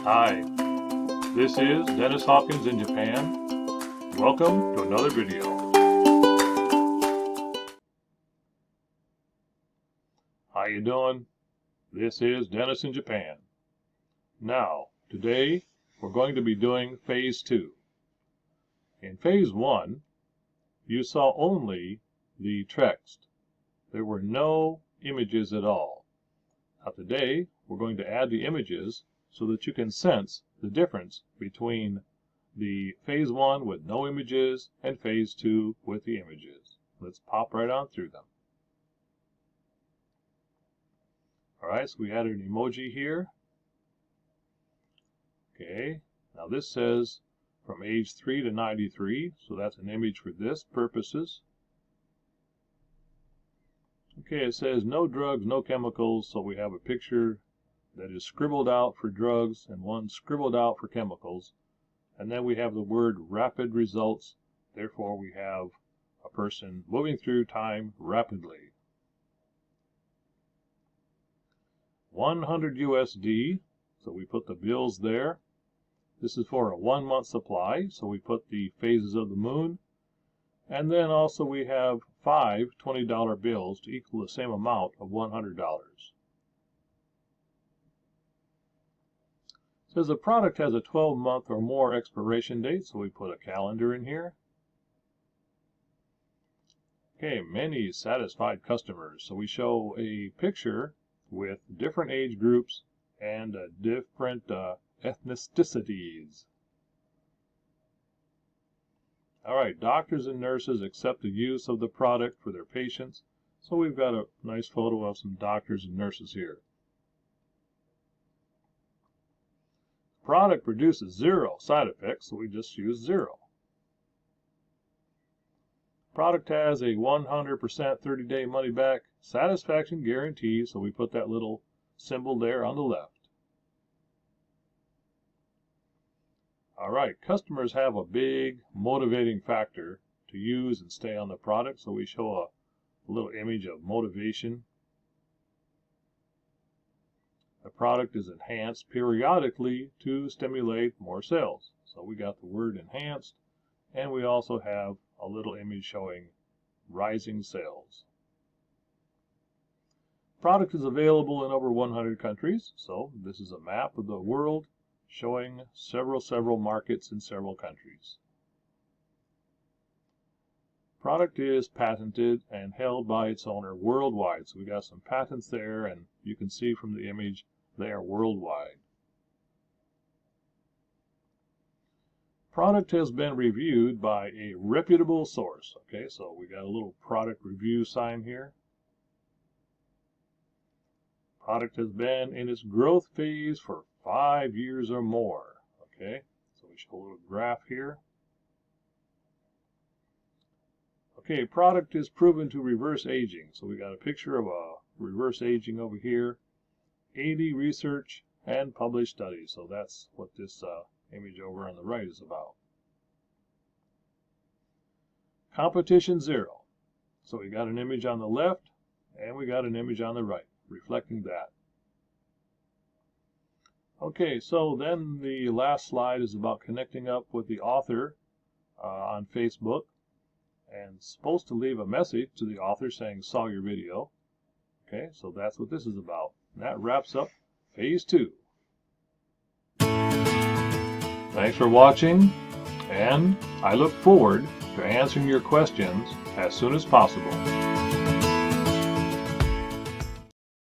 Hi, this is Dennis Hawkins in Japan. Welcome to another video. How you doing? This is Dennis in Japan. Now, today we're going to be doing Phase 2. In Phase 1, you saw only the text. There were no images at all. Now today, we're going to add the images so that you can sense the difference between the Phase 1 with no images and Phase 2 with the images. Let's pop right on through them. Alright, so we added an emoji here. Okay, now this says from age 3 to 93, so that's an image for this purposes. Okay, it says no drugs, no chemicals, so we have a picture that is scribbled out for drugs and one scribbled out for chemicals. And then we have the word rapid results, therefore we have a person moving through time rapidly. 100 USD, so we put the bills there. This is for a 1-month supply, so we put the phases of the moon. And then also we have 5 $20 bills to equal the same amount of $100. It says the product has a 12-month or more expiration date, so we put a calendar in here. Okay, many satisfied customers, so we show a picture with different age groups and different ethnicities. Alright, doctors and nurses accept the use of the product for their patients, so we've got a nice photo of some doctors and nurses here. The product produces 0 side effects, so we just use 0. Product has a 100% 30-day money-back satisfaction guarantee, so we put that little symbol there on the left. Alright, customers have a big motivating factor to use and stay on the product, so we show a little image of motivation. The product is enhanced periodically to stimulate more sales. So we got the word enhanced, and we also have a little image showing rising sales. Product is available in over 100 countries, so this is a map of the world showing several markets in several countries. Product is patented and held by its owner worldwide, so we got some patents there, and you can see from the image they are worldwide. Product has been reviewed by a reputable source. Okay, so we got a little product review sign here. Product has been in its growth phase for 5 years or more. Okay, so we show a little graph here. Okay, product is proven to reverse aging. So we got a picture of a reverse aging over here. 80 research and published studies. So that's what this image over on the right is about. Competition 0. So we got an image on the left and we got an image on the right, reflecting that. Okay, so then the last slide is about connecting up with the author on Facebook, and supposed to leave a message to the author saying, saw your video. Okay, so that's what this is about. And that wraps up Phase 2. Thanks for watching, and I look forward to answering your questions as soon as possible.